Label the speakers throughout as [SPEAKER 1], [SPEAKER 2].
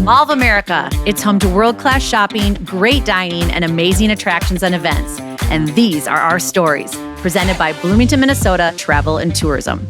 [SPEAKER 1] Mall of America. It's home to world-class shopping, great dining, and amazing attractions and events. And these are our stories, presented by Bloomington, Minnesota Travel and Tourism.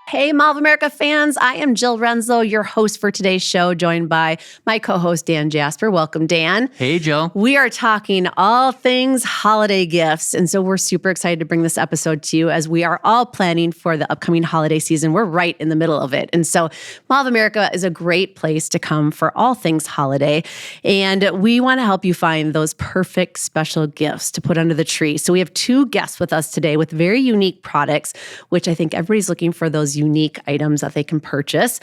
[SPEAKER 1] Hey, Mall of America fans. I am Jill Renzo, your host for today's show, joined by my co-host, Dan Jasper. Welcome, Dan.
[SPEAKER 2] Hey, Jill.
[SPEAKER 1] We are talking all things holiday gifts. And so we're super excited to bring this episode to you as we are all planning for the upcoming holiday season. We're right in the middle of it. And so Mall of America is a great place to come for all things holiday. And we want to help you find those perfect special gifts to put under the tree. So we have two guests with us today with very unique products, which I think everybody's looking for those unique items that they can purchase.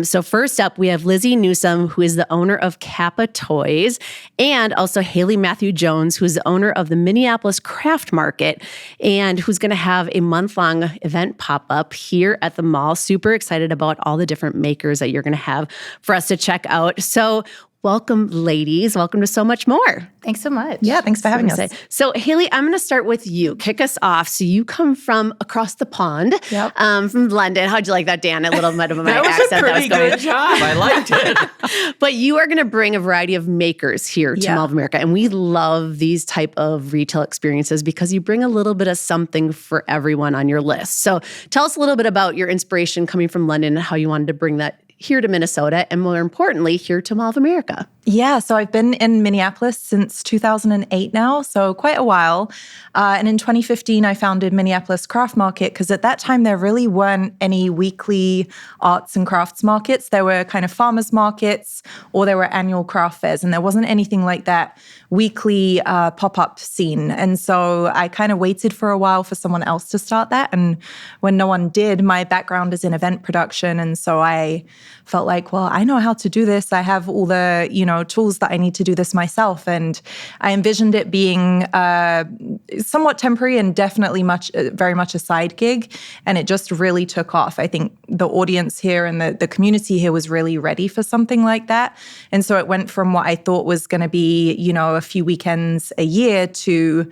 [SPEAKER 1] So first up, we have Lizzy Newsome, who is the owner of Kappa Toys, and also Hayley Matthews-Jones, who is the owner of the Minneapolis Craft Market, and who's going to have a month-long event pop-up here at the mall. Super excited about all the different makers that you're going to have for us to check out. So welcome, ladies. Welcome to So Much More.
[SPEAKER 3] Thanks so much.
[SPEAKER 4] Yeah, thanks for having us.
[SPEAKER 1] So, Hayley, I'm going to start with you. Kick us off. So you come from across the pond, from London. How'd you like that, Dan? A little bit of my accent.
[SPEAKER 2] That was a pretty good job. I liked it.
[SPEAKER 1] But you are going to bring a variety of makers here to Mall of America. And we love these type of retail experiences because you bring a little bit of something for everyone on your list. So tell us a little bit about your inspiration coming from London and how you wanted to bring that here to Minnesota, and more importantly, here to Mall of America.
[SPEAKER 4] Yeah, so I've been in Minneapolis since 2008 now, so quite a while. And in 2015, I founded Minneapolis Craft Market because at that time, there really weren't any weekly arts and crafts markets. There were kind of farmers markets or there were annual craft fairs, and there wasn't anything like that weekly pop-up scene. And so I kind of waited for a while for someone else to start that. And when no one did, my background is in event production. And so I felt like, well, I know how to do this. I have all the, tools that I need to do this myself. And I envisioned it being somewhat temporary and definitely very much a side gig. And it just really took off. I think the audience here and the community here was really ready for something like that. And so it went from what I thought was going to be, a few weekends a year to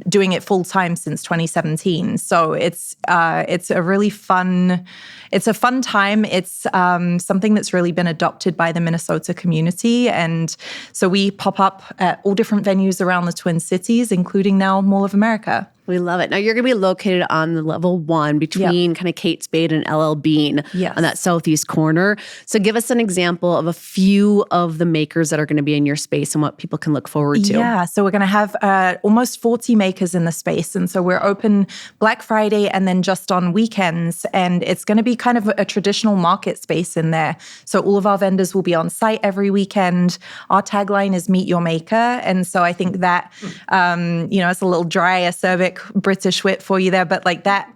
[SPEAKER 4] doing it full time since 2017. So it's a really fun, it's a fun time. It's something that's really been adopted by the Minnesota community. And so we pop up at all different venues around the Twin Cities, including now Mall of America.
[SPEAKER 1] We love it. Now, you're going to be located on the level 1 between kind of Kate Spade and LL Bean on that southeast corner. So give us an example of a few of the makers that are going to be in your space and what people can look forward to.
[SPEAKER 4] Yeah, so we're going to have almost 40 makers in the space. And so we're open Black Friday and then just on weekends. And it's going to be kind of a traditional market space in there. So all of our vendors will be on site every weekend. Our tagline is Meet Your Maker. And so I think that, it's a little dry, acerbic British wit for you there, but like that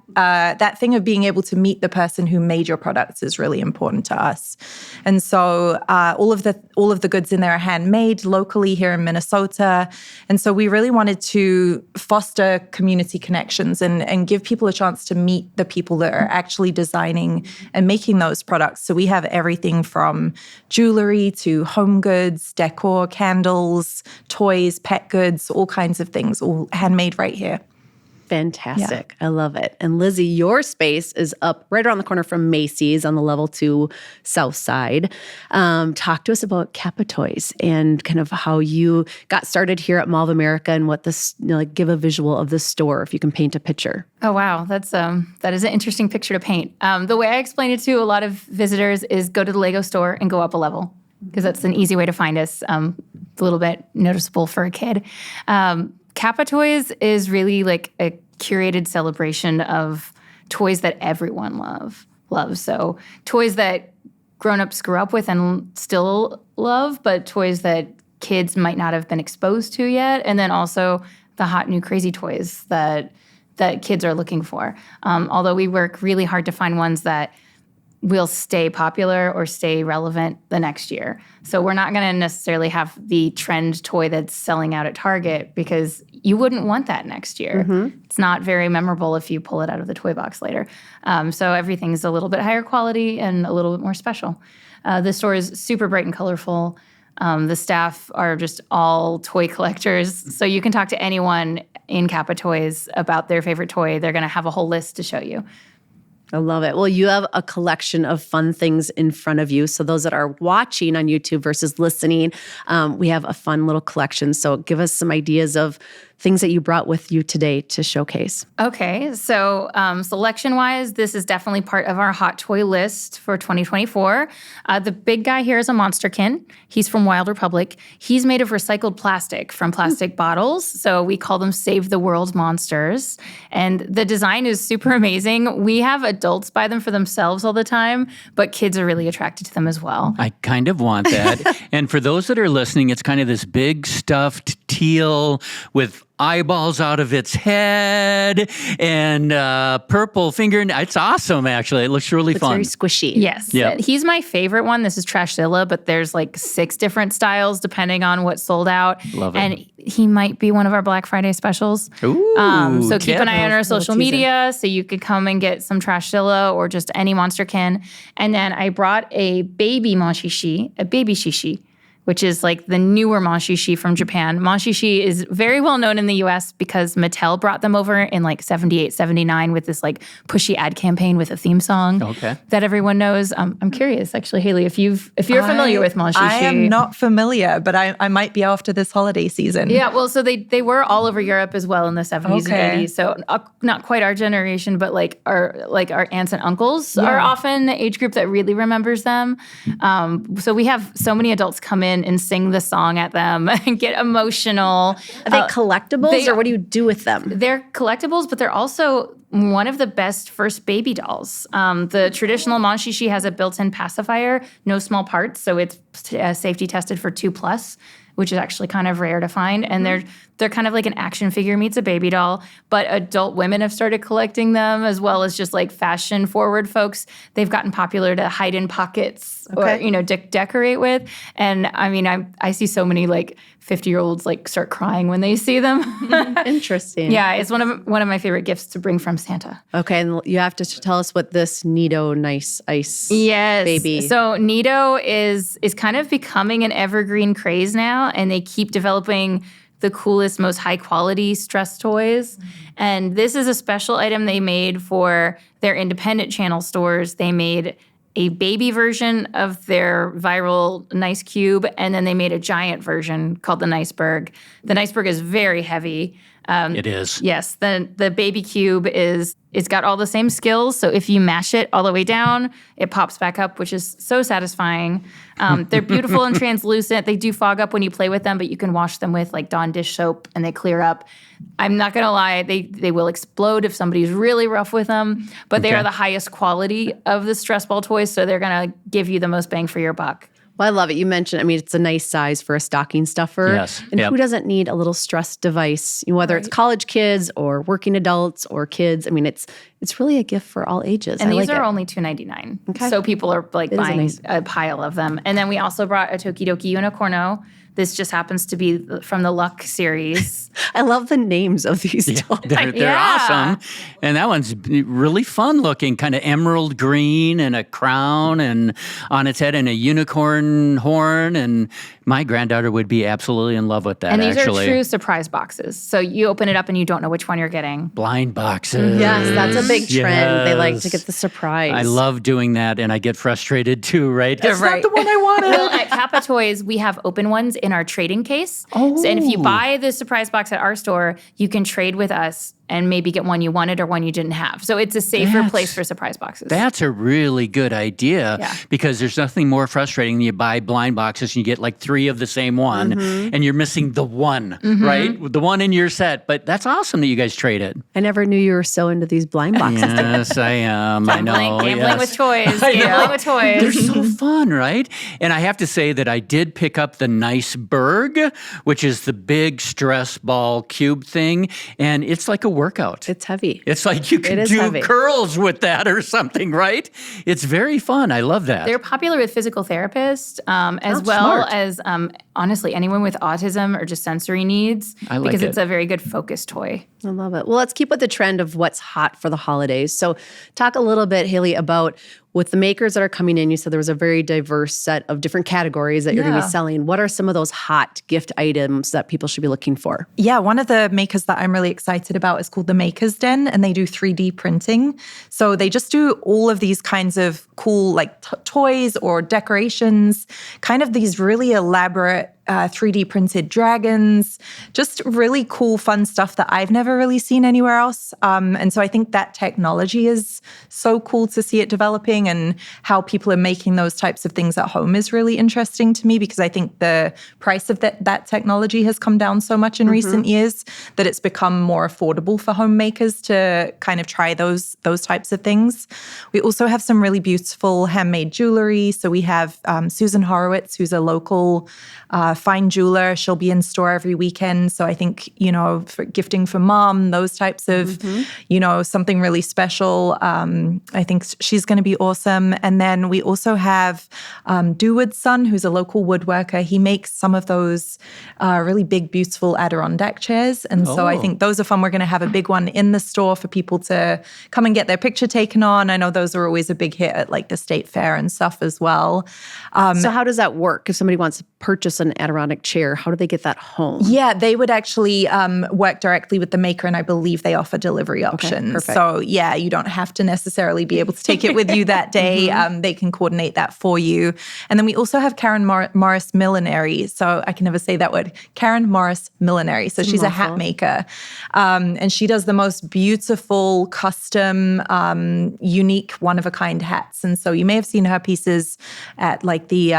[SPEAKER 4] thing of being able to meet the person who made your products is really important to us. And so all of the goods in there are handmade locally here in Minnesota. And so we really wanted to foster community connections and give people a chance to meet the people that are actually designing and making those products. So we have everything from jewelry to home goods, decor, candles, toys, pet goods, all kinds of things, all handmade right here.
[SPEAKER 1] Fantastic. Yeah. I love it. And Lizzy, your space is up right around the corner from Macy's on the level 2 south side. Talk to us about Kappa Toys and kind of how you got started here at Mall of America and what this, give a visual of the store, if you can paint a picture.
[SPEAKER 3] Oh, wow. that is an interesting picture to paint. The way I explain it to a lot of visitors is go to the Lego store and go up a level, because that's an easy way to find us. A little bit noticeable for a kid. Kappa Toys is really like a curated celebration of toys that everyone loves. So toys that grown-ups grew up with and still love, but toys that kids might not have been exposed to yet. And then also the hot new crazy toys that kids are looking for. Although we work really hard to find ones that will stay popular or stay relevant the next year. So we're not going to necessarily have the trend toy that's selling out at Target because you wouldn't want that next year. Mm-hmm. It's not very memorable if you pull it out of the toy box later. So everything's a little bit higher quality and a little bit more special. The store is super bright and colorful. The staff are just all toy collectors. So you can talk to anyone in Kappa Toys about their favorite toy. They're going to have a whole list to show you.
[SPEAKER 1] I love it. Well, you have a collection of fun things in front of you. So those that are watching on YouTube versus listening, we have a fun little collection. So give us some ideas of things that you brought with you today to showcase.
[SPEAKER 3] Okay, so selection-wise, this is definitely part of our hot toy list for 2024. The big guy here is a Monsterkin. He's from Wild Republic. He's made of recycled plastic from plastic bottles, so we call them Save the World monsters. And the design is super amazing. We have adults buy them for themselves all the time, but kids are really attracted to them as well.
[SPEAKER 2] I kind of want that. And for those that are listening, it's kind of this big stuffed teal with eyeballs out of its head and purple finger. It's awesome, actually. It looks really fun.
[SPEAKER 1] It's very squishy.
[SPEAKER 3] Yes.
[SPEAKER 2] Yep.
[SPEAKER 3] He's my favorite one. This is Trashzilla, but there's like 6 different styles depending on what's sold out.
[SPEAKER 2] Love it.
[SPEAKER 3] And he might be one of our Black Friday specials.
[SPEAKER 2] Ooh,
[SPEAKER 3] So keep an eye on our social
[SPEAKER 1] teaser.
[SPEAKER 3] media so you could come and get some Trashzilla or just any Monsterkin. And then I brought a baby Monchhichi, a baby shishi, which is like the newer Monchhichi from Japan. Monchhichi is very well known in the US because Mattel brought them over in like 78, 79 with this like pushy ad campaign with a theme song that everyone knows. I'm curious, actually, Haley, if you're familiar with Monchhichi.
[SPEAKER 4] I am not familiar, but I might be after this holiday season.
[SPEAKER 3] Yeah, well, so they were all over Europe as well in the 70s
[SPEAKER 4] Okay.
[SPEAKER 3] and 80s. So not quite our generation, but like our aunts and uncles are often the age group that really remembers them. So we have so many adults come in and sing the song at them and get emotional.
[SPEAKER 1] Are they collectibles or what do you do with them?
[SPEAKER 3] They're collectibles, but they're also one of the best first baby dolls. The traditional Monchhichi has a built-in pacifier, no small parts, so it's safety tested for 2+, which is actually kind of rare to find. And they're kind of like an action figure meets a baby doll, but adult women have started collecting them as well as just like fashion forward folks. They've gotten popular to hide in pockets or, decorate with. And I mean, I see so many like 50-year-olds like start crying when they see them.
[SPEAKER 1] Interesting.
[SPEAKER 3] Yeah, it's one of my favorite gifts to bring from Santa.
[SPEAKER 1] Okay, and you have to tell us what this Nido Nice Ice baby.
[SPEAKER 3] So Nido is kind of becoming an evergreen craze now, and they keep developing the coolest, most high-quality stress toys. And this is a special item they made for their independent channel stores. They made a baby version of their viral Nice Cube, and then they made a giant version called the Niceberg. The Niceberg is very heavy.
[SPEAKER 2] It is.
[SPEAKER 3] Yes, the baby cube it's got all the same skills. So if you mash it all the way down, it pops back up, which is so satisfying. They're beautiful and translucent. They do fog up when you play with them, but you can wash them with like Dawn dish soap and they clear up. I'm not gonna lie, they will explode if somebody's really rough with them, but they are the highest quality of the stress ball toys, so they're gonna give you the most bang for your buck.
[SPEAKER 1] Well, I love it. You mentioned, it's a nice size for a stocking stuffer.
[SPEAKER 2] Yes.
[SPEAKER 1] And
[SPEAKER 2] Yep.
[SPEAKER 1] who doesn't need a little stress device, whether it's college kids or working adults or kids. It's really a gift for all ages.
[SPEAKER 3] And
[SPEAKER 1] I
[SPEAKER 3] these
[SPEAKER 1] like
[SPEAKER 3] are
[SPEAKER 1] it.
[SPEAKER 3] only $2.99.
[SPEAKER 1] Okay.
[SPEAKER 3] So people are like
[SPEAKER 1] It is a
[SPEAKER 3] buying
[SPEAKER 1] nice-
[SPEAKER 3] a pile of them. And then we also brought a Tokidoki Unicorno. This just happens to be from the Luck series.
[SPEAKER 1] I love the names of these toys.
[SPEAKER 2] They're
[SPEAKER 3] Yeah.
[SPEAKER 2] awesome. And that one's really fun looking, kind of emerald green and a crown and on its head and a unicorn horn. And my granddaughter would be absolutely in love with that,
[SPEAKER 3] And these
[SPEAKER 2] actually.
[SPEAKER 3] are true surprise boxes. So you open it up and you don't know which one you're getting.
[SPEAKER 2] Blind boxes.
[SPEAKER 1] Yes, that's a big trend. They like to
[SPEAKER 2] Yes.
[SPEAKER 1] get the surprise.
[SPEAKER 2] I love doing that, and I get frustrated too, right? That's
[SPEAKER 1] right.
[SPEAKER 2] not the one I wanted.
[SPEAKER 3] Well, at Kappa Toys, we have open ones in our trading case. So, and if you buy the surprise box at our store, you can trade with us and maybe get one you wanted or one you didn't have. So it's a safer place for surprise boxes.
[SPEAKER 2] That's a really good idea
[SPEAKER 3] Yeah.
[SPEAKER 2] because there's nothing more frustrating than you buy blind boxes and you get like 3 of the same one and you're missing the one, right? The one in your set. But that's awesome that you guys trade it.
[SPEAKER 1] I never knew you were so into these blind boxes.
[SPEAKER 2] Yes, I am. I know.
[SPEAKER 3] Gambling
[SPEAKER 2] yes.
[SPEAKER 3] with toys.
[SPEAKER 2] I know.
[SPEAKER 3] Gambling with
[SPEAKER 2] They're
[SPEAKER 3] toys.
[SPEAKER 2] so fun, right? And I have to say that I did pick up the Niceberg, which is the big stress ball cube thing. And it's like a workout.
[SPEAKER 1] It's heavy.
[SPEAKER 2] It's like you can
[SPEAKER 1] is
[SPEAKER 2] do
[SPEAKER 1] heavy.
[SPEAKER 2] curls with that or something, right? It's very fun. I love that.
[SPEAKER 3] They're popular with physical therapists, as
[SPEAKER 2] Oh,
[SPEAKER 3] well
[SPEAKER 2] smart.
[SPEAKER 3] as honestly anyone with autism or just sensory needs.
[SPEAKER 2] I like
[SPEAKER 3] because
[SPEAKER 2] it.
[SPEAKER 3] it's a very good focus toy.
[SPEAKER 1] I love it. Well, let's keep with the trend of what's hot for the holidays. So talk a little bit, Hayley, about with the makers that are coming in, you said there was a very diverse set of different categories that you're going to be
[SPEAKER 4] Yeah.
[SPEAKER 1] selling. What are some of those hot gift items that people should be looking for?
[SPEAKER 4] Yeah, one of the makers that I'm really excited about is called the Maker's Den, and they do 3D printing. So they just do all of these kinds of cool like toys or decorations, kind of these really elaborate 3D printed dragons, just really cool, fun stuff that I've never really seen anywhere else. And so I think that technology is so cool to see it developing, and how people are making those types of things at home is really interesting to me, because I think the price of that technology has come down so much in recent years that it's become more affordable for homemakers to kind of try those types of things. We also have some really beautiful handmade jewelry. So we have Susan Horowitz, who's a local fine jeweler. She'll be in store every weekend. So I think, for gifting for mom, those types of, something really special. I think she's going to be awesome. And then we also have Dowood's son, who's a local woodworker. He makes some of those really big, beautiful Adirondack chairs. And so I think those are fun. We're going to have a big one in the store for people to come and get their picture taken on. I know those are always a big hit at like the state fair and stuff as well.
[SPEAKER 1] So how does that work? If somebody wants to purchase an Adirondack chair, how do they get that home?
[SPEAKER 4] Yeah, they would actually work directly with the maker, and I believe they offer delivery options.
[SPEAKER 1] perfect.
[SPEAKER 4] So yeah, you don't have to necessarily be able to take it with you that day. They can coordinate that for you. And then we also have Karen Morris Millinery. So I can never say that word. Karen Morris Millinery. So she's a hat maker. And she does the most beautiful, custom, unique, one-of-a-kind hats. And so you may have seen her pieces at like the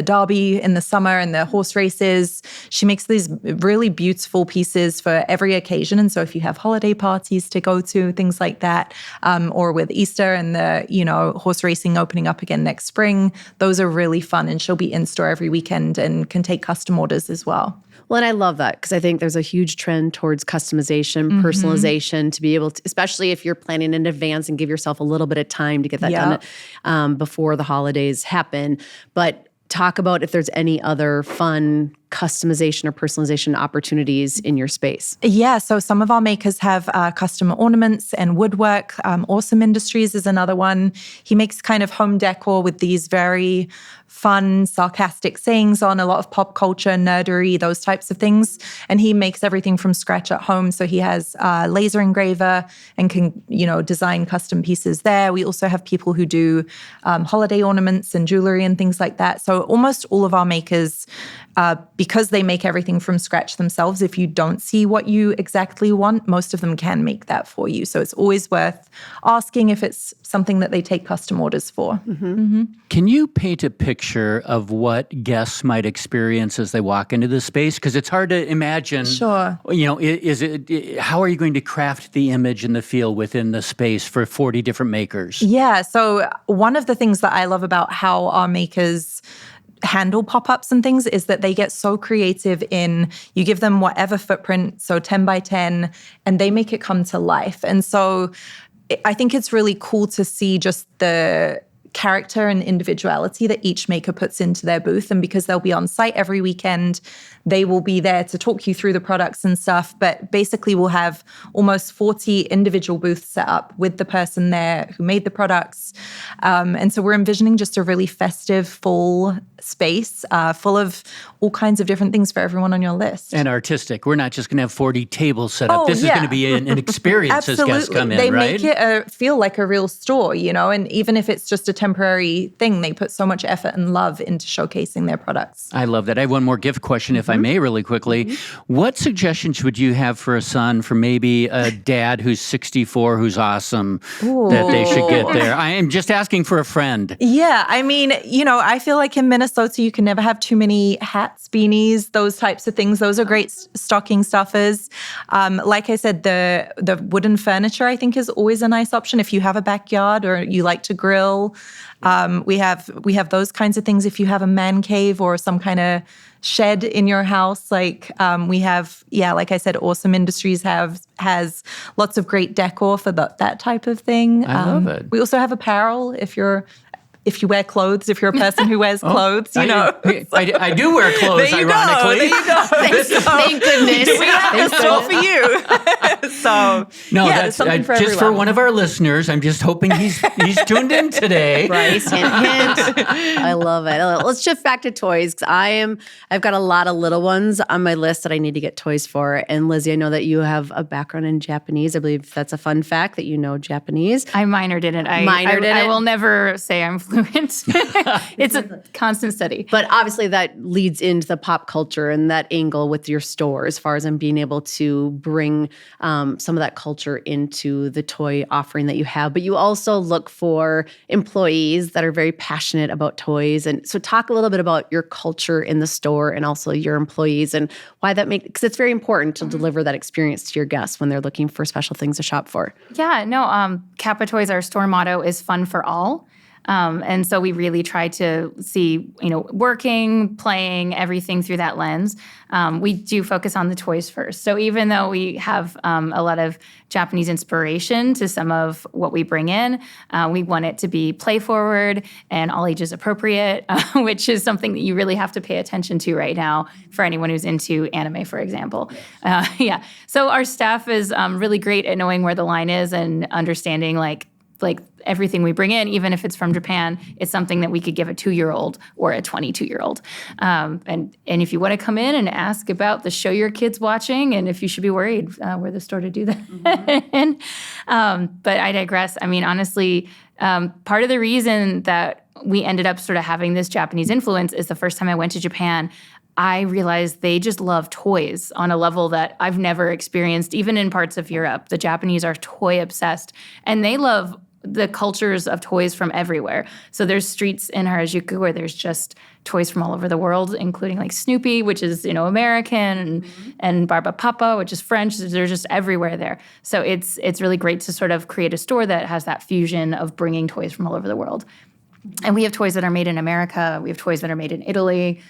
[SPEAKER 4] Derby in the summer and the horse races. She makes these really beautiful pieces for every occasion. And so if you have holiday parties to go to, things like that, or with Easter and the, horse racing opening up again next spring, those are really fun. And she'll be in store every weekend and can take custom orders as well.
[SPEAKER 1] Well, and I love that, because I think there's a huge trend towards customization, personalization, to be able to, especially if you're planning in advance and give yourself a little bit of time to get that done before the holidays happen. But talk about if there's any other fun customization or personalization opportunities in your space.
[SPEAKER 4] Yeah, so some of our makers have custom ornaments and woodwork. Awesome Industries is another one. He makes kind of home decor with these very fun, sarcastic sayings on, a lot of pop culture, nerdery, those types of things. And he makes everything from scratch at home. So he has a laser engraver and can, design custom pieces there. We also have people who do holiday ornaments and jewelry and things like that. So almost all of our makers, because they make everything from scratch themselves, if you don't see what you exactly want, most of them can make that for you. So it's always worth asking if it's something that they take custom orders for.
[SPEAKER 2] Can you paint a picture of what guests might experience as they walk into the space? Because it's hard to imagine.
[SPEAKER 4] Sure.
[SPEAKER 2] How are you going to craft the image and the feel within the space for 40 different makers?
[SPEAKER 4] Yeah. So one of the things that I love about how our makers handle pop-ups and things is that they get so creative in, you give them whatever footprint, so 10 by 10, and they make it come to life. And so I think it's really cool to see just the character and individuality that each maker puts into their booth. And because they'll be on site every weekend, they will be there to talk you through the products and stuff. But basically we'll have almost 40 individual booths set up with the person there who made the products. And so we're envisioning just a really festive, full space full of all kinds of different things for everyone on your list.
[SPEAKER 2] And artistic. We're not just going to have 40 tables set up. This is going to be an experience as guests come in,
[SPEAKER 4] they
[SPEAKER 2] right?
[SPEAKER 4] make it feel like a real store, and even if it's just a temporary thing, they put so much effort and love into showcasing their products.
[SPEAKER 2] I love that. I have one more gift question, if I may, really quickly. What suggestions would you have for a son, for maybe a dad who's 64, who's awesome, that they should get there? I am just asking for a friend.
[SPEAKER 4] Yeah, I mean, I feel like in Minnesota, you can never have too many hats, beanies, those types of things. Those are great stocking stuffers. Like I said, the wooden furniture, I think, is always a nice option if you have a backyard or you like to grill. We have those kinds of things if you have a man cave or some kind of shed in your house. Like we have, like I said, Awesome Industries has lots of great decor for that type of thing.
[SPEAKER 2] I love it.
[SPEAKER 4] We also have apparel if you're if you wear clothes, if you're a person who wears clothes, you know.
[SPEAKER 2] I do wear clothes,
[SPEAKER 4] There you
[SPEAKER 2] ironically.
[SPEAKER 4] There you go.
[SPEAKER 1] Thank goodness.
[SPEAKER 4] We have this store for you. So,
[SPEAKER 2] No,
[SPEAKER 4] yeah,
[SPEAKER 2] that's
[SPEAKER 4] there's something for
[SPEAKER 2] just for
[SPEAKER 4] everyone.
[SPEAKER 2] one of our listeners. I'm just hoping he's tuned in today.
[SPEAKER 1] Bryce, hint, hint. I love it. Let's shift back to toys. 'Cause I've got a lot of little ones on my list that I need to get toys for. And Lizzy, I know that you have a background in Japanese. I believe that's a fun fact that you know Japanese.
[SPEAKER 3] I minored in it. I will never say I'm fluent. It's a constant study.
[SPEAKER 1] But obviously that leads into the pop culture and that angle with your store as far as I'm being able to bring some of that culture into the toy offering that you have. But you also look for employees that are very passionate about toys. And so talk a little bit about your culture in the store and also your employees and why that makes, because it's very important to deliver that experience to your guests when they're looking for special things to shop for.
[SPEAKER 3] Yeah, no, Kappa Toys, our store motto is fun for all. And so we really try to see, working, playing, everything through that lens. We do focus on the toys first. So even though we have a lot of Japanese inspiration to some of what we bring in, we want it to be play forward and all ages appropriate, which is something that you really have to pay attention to right now for anyone who's into anime, for example. Yeah. So our staff is really great at knowing where the line is and understanding like everything we bring in, even if it's from Japan, it's something that we could give a 2-year-old or a 22-year-old. And if you want to come in and ask about the show your kid's watching and if you should be worried, we're the store to do that. Mm-hmm. But I digress. I mean, honestly, part of the reason that we ended up sort of having this Japanese influence is the first time I went to Japan, I realized they just love toys on a level that I've never experienced, even in parts of Europe. The Japanese are toy obsessed, and they love the cultures of toys from everywhere. So there's streets in Harajuku where there's just toys from all over the world, including like Snoopy, which is, American, and Barba Papa, which is French. They're just everywhere there. So it's really great to sort of create a store that has that fusion of bringing toys from all over the world. And we have toys that are made in America. We have toys that are made in Italy.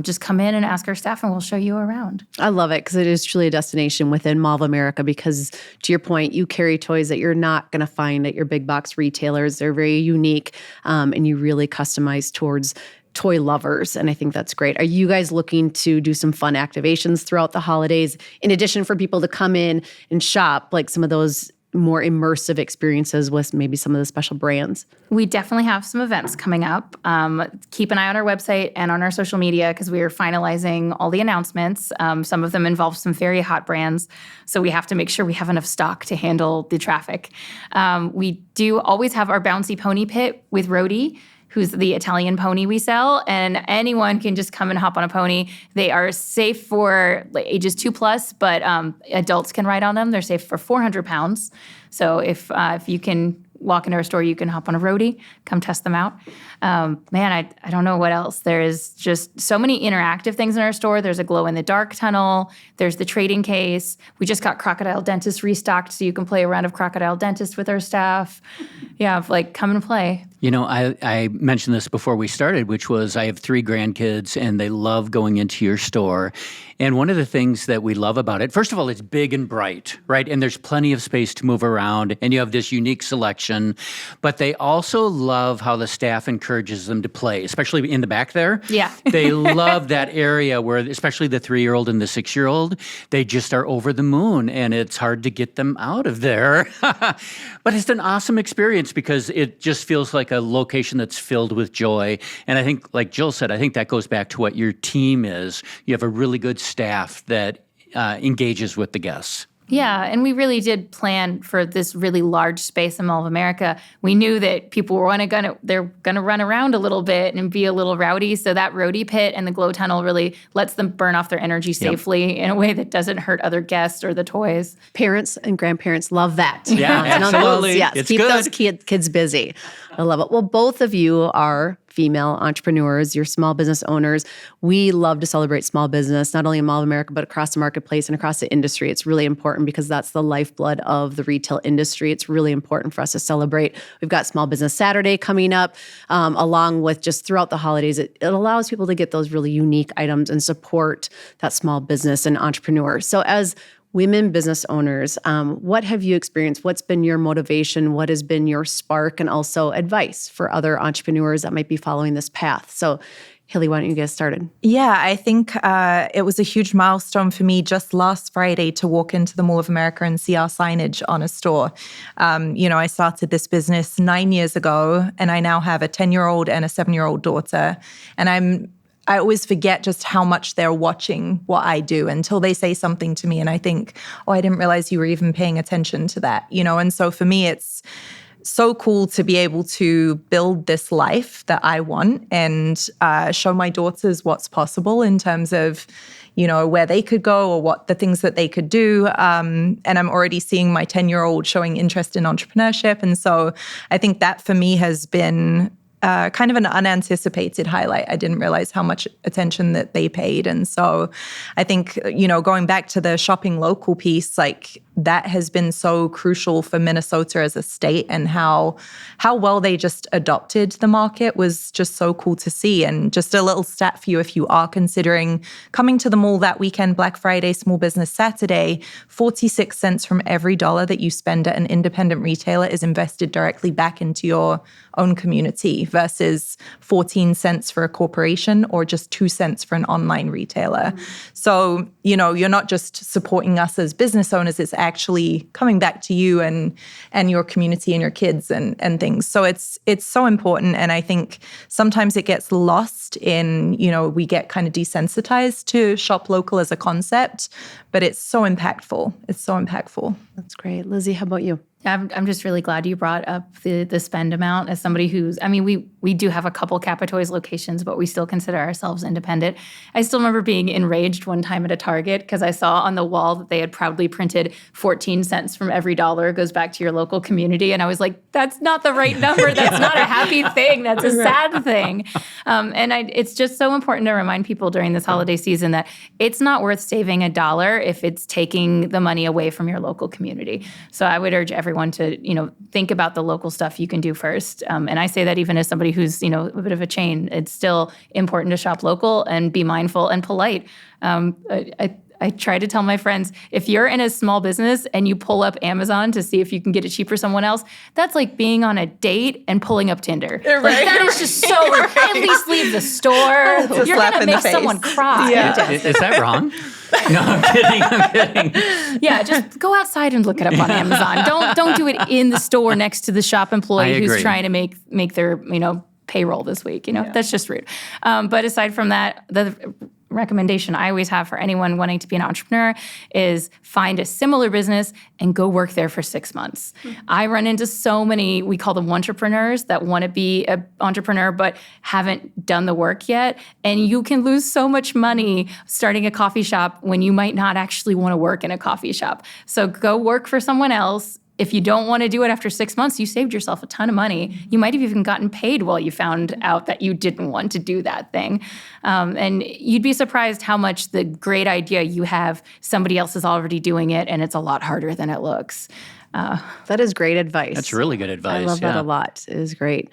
[SPEAKER 3] Just come in and ask our staff and we'll show you around.
[SPEAKER 1] I love it because it is truly a destination within Mall of America because, to your point, you carry toys that you're not going to find at your big box retailers. They're very unique and you really customize towards toy lovers. And I think that's great. Are you guys looking to do some fun activations throughout the holidays in addition for people to come in and shop, like some of those more immersive experiences with maybe some of the special brands?
[SPEAKER 3] We definitely have some events coming up. Keep an eye on our website and on our social media because we are finalizing all the announcements. Some of them involve some very hot brands, so we have to make sure we have enough stock to handle the traffic. We do always have our bouncy pony pit with Rhodey, who's the Italian pony we sell, and anyone can just come and hop on a pony. They are safe for ages 2+, but adults can ride on them. They're safe for 400 pounds. So if you can walk into our store, you can hop on a Rhodey, come test them out. I don't know what else. There is just so many interactive things in our store. There's a glow-in-the-dark tunnel. There's the trading case. We just got Crocodile Dentist restocked, so you can play a round of Crocodile Dentist with our staff. Yeah, come and play.
[SPEAKER 2] I mentioned this before we started, which was I have 3 grandkids and they love going into your store. And one of the things that we love about it, first of all, it's big and bright, right? And there's plenty of space to move around and you have this unique selection. But they also love how the staff encourages them to play, especially in the back there.
[SPEAKER 3] Yeah.
[SPEAKER 2] They love that area where, especially the 3-year-old and the 6-year-old, they just are over the moon and it's hard to get them out of there. But it's an awesome experience because it just feels like a location that's filled with joy. And I think, like Jill said, I think that goes back to what your team is. You have a really good staff that engages with the guests.
[SPEAKER 3] Yeah, and we really did plan for this really large space in Mall of America. We knew that people were they're gonna run around a little bit and be a little rowdy. So that Rhodey pit and the glow tunnel really lets them burn off their energy safely in a way that doesn't hurt other guests or the toys.
[SPEAKER 1] Parents and grandparents love that.
[SPEAKER 2] Yeah, absolutely.
[SPEAKER 1] Yes,
[SPEAKER 2] it's
[SPEAKER 1] keep
[SPEAKER 2] good.
[SPEAKER 1] those kids busy. I love it. Well, both of you are female entrepreneurs, you're small business owners. We love to celebrate small business, not only in Mall of America, but across the marketplace and across the industry. It's really important because that's the lifeblood of the retail industry. It's really important for us to celebrate. We've got Small Business Saturday coming up, along with just throughout the holidays. It allows people to get those really unique items and support that small business and entrepreneur. So as women business owners, what have you experienced? What's been your motivation? What has been your spark? And also advice for other entrepreneurs that might be following this path? So Hayley, why don't you get started?
[SPEAKER 4] Yeah, I think it was a huge milestone for me just last Friday to walk into the Mall of America and see our signage on a store. I started this business 9 years ago, and I now have a 10-year-old and a 7-year-old daughter. And I always forget just how much they're watching what I do until they say something to me. And I think, oh, I didn't realize you were even paying attention to that, And so for me, it's so cool to be able to build this life that I want and show my daughters what's possible in terms of, where they could go or what the things that they could do. And I'm already seeing my 10-year-old showing interest in entrepreneurship. And so I think that for me has been kind of an unanticipated highlight. I didn't realize how much attention that they paid. And so I think, going back to the shopping local piece, like that has been so crucial for Minnesota as a state, and how well they just adopted the market was just so cool to see. And just a little stat for you, if you are considering coming to the mall that weekend, Black Friday, Small Business Saturday, 46 cents from every dollar that you spend at an independent retailer is invested directly back into your own community versus 14 cents for a corporation or just 2 cents for an online retailer. So, you're not just supporting us as business owners, it's actually coming back to you and your community and your kids and things. So it's so important. And I think sometimes it gets lost in, we get kind of desensitized to shop local as a concept, but it's so impactful. It's so impactful.
[SPEAKER 1] That's great. Lizzy, how about you?
[SPEAKER 3] I'm just really glad you brought up the spend amount as somebody who's, we do have a couple Kappa Toys locations, but we still consider ourselves independent. I still remember being enraged one time at a Target because I saw on the wall that they had proudly printed 14 cents from every dollar goes back to your local community. And I was like, that's not the right number. That's not a happy thing. That's a sad thing. It's just so important to remind people during this holiday season that it's not worth saving $1 if it's taking the money away from your local community. So I would urge everyone to, think about the local stuff you can do first. And I say that even as somebody who's, a bit of a chain, it's still important to shop local and be mindful and polite. I try to tell my friends, if you're in a small business and you pull up Amazon to see if you can get it cheap for someone else, that's like being on a date and pulling up Tinder.
[SPEAKER 4] Right.
[SPEAKER 3] Like, that is just so rude. At least leave the store. You're going to make someone cry.
[SPEAKER 4] Yeah.
[SPEAKER 2] Is that wrong? No, I'm kidding.
[SPEAKER 3] Yeah, just go outside and look it up on Amazon. Don't do it in the store next to the shop employee who's trying to make their, payroll this week. That's just rude. But aside from that, the recommendation I always have for anyone wanting to be an entrepreneur is find a similar business and go work there for 6 months. I run into so many, we call them entrepreneurs, that want to be an entrepreneur but haven't done the work yet. And you can lose so much money starting a coffee shop when you might not actually want to work in a coffee shop. So go work for someone else. If you don't want to do it after 6 months, you saved yourself a ton of money. You might have even gotten paid while you found out that you didn't want to do that thing. And you'd be surprised how much the great idea you have, somebody else is already doing it, and it's a lot harder than it looks.
[SPEAKER 1] That is great advice.
[SPEAKER 2] That's really good advice.
[SPEAKER 1] I love that a lot. It is great.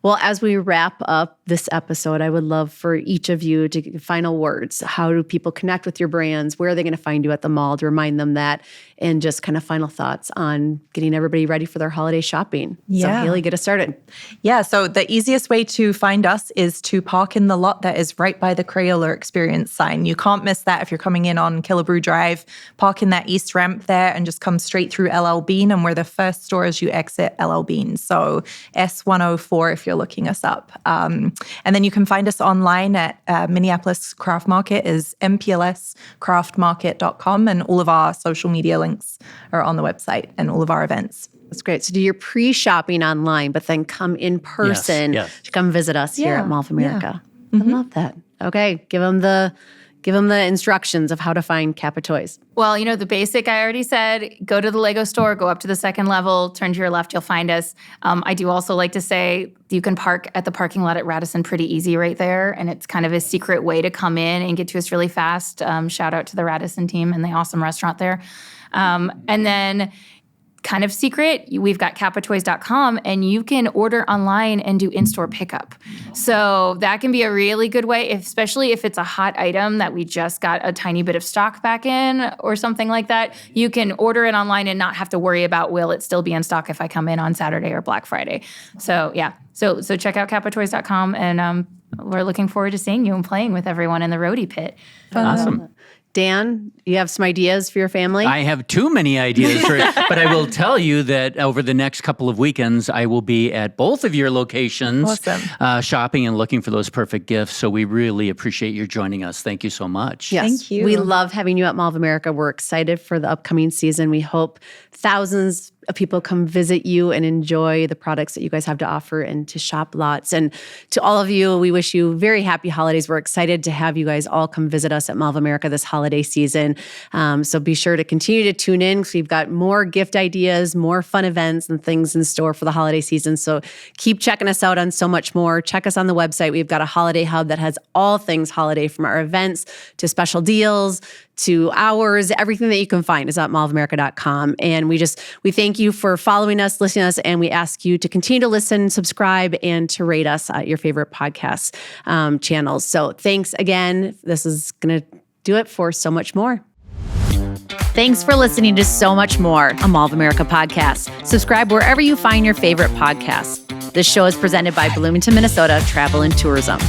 [SPEAKER 1] Well, as we wrap up this episode, I would love for each of you to give final words. How do people connect with your brands? Where are they going to find you at the mall? To remind them that, and just kind of final thoughts on getting everybody ready for their holiday shopping.
[SPEAKER 4] Yeah.
[SPEAKER 1] So Hayley, get us started.
[SPEAKER 4] Yeah, so the easiest way to find us is to park in the lot that is right by the Crayola Experience sign. You can't miss that if you're coming in on Killebrew Drive. Park in that east ramp there and just come straight through LL Bean, and we're the first store as you exit LL Bean. So S104 if you're looking us up. And then you can find us online at Minneapolis Craft Market is mplscraftmarket.com, and all of our social media links are on the website and all of our events.
[SPEAKER 1] That's great. So do your pre-shopping online, but then come in person to come visit us here at Mall of America. Yeah. I love that. Okay, give them the instructions of how to find Kappa Toys.
[SPEAKER 3] Well, the basic I already said, go to the Lego store, go up to the second level, turn to your left, you'll find us. I do also like to say you can park at the parking lot at Radisson pretty easy right there, and it's kind of a secret way to come in and get to us really fast. Shout out to the Radisson team and the awesome restaurant there. And then kind of secret, we've got kappatoys.com, and you can order online and do in-store pickup. So that can be a really good way, especially if it's a hot item that we just got a tiny bit of stock back in or something like that. You can order it online and not have to worry about, will it still be in stock if I come in on Saturday or Black Friday. So yeah, so check out kappatoys.com, and we're looking forward to seeing you and playing with everyone in the roadie pit.
[SPEAKER 2] Awesome.
[SPEAKER 1] Dan, you have some ideas for your family?
[SPEAKER 2] I have too many ideas for it, but I will tell you that over the next couple of weekends, I will be at both of your locations shopping and looking for those perfect gifts. So we really appreciate you joining us. Thank you so much.
[SPEAKER 1] Yes.
[SPEAKER 4] Thank you.
[SPEAKER 1] We love having you at Mall of America. We're excited for the upcoming season. We hope thousands of people come visit you and enjoy the products that you guys have to offer and to shop lots. And to all of you, we wish you very happy holidays. We're excited to have you guys all come visit us at Mall of America this holiday season. So be sure to continue to tune in because we've got more gift ideas, more fun events and things in store for the holiday season. So keep checking us out on so much more. Check us on the website. We've got a holiday hub that has all things holiday, from our events to special deals to hours. Everything that you can find is at mallofamerica.com. And we thank you for following us, listening to us, and we ask you to continue to listen, subscribe, and to rate us at your favorite podcast channels. So thanks again. This is going to do it for So Much More. Thanks for listening to So Much More, a Mall of America podcast. Subscribe wherever you find your favorite podcasts. This show is presented by Bloomington, Minnesota Travel and Tourism.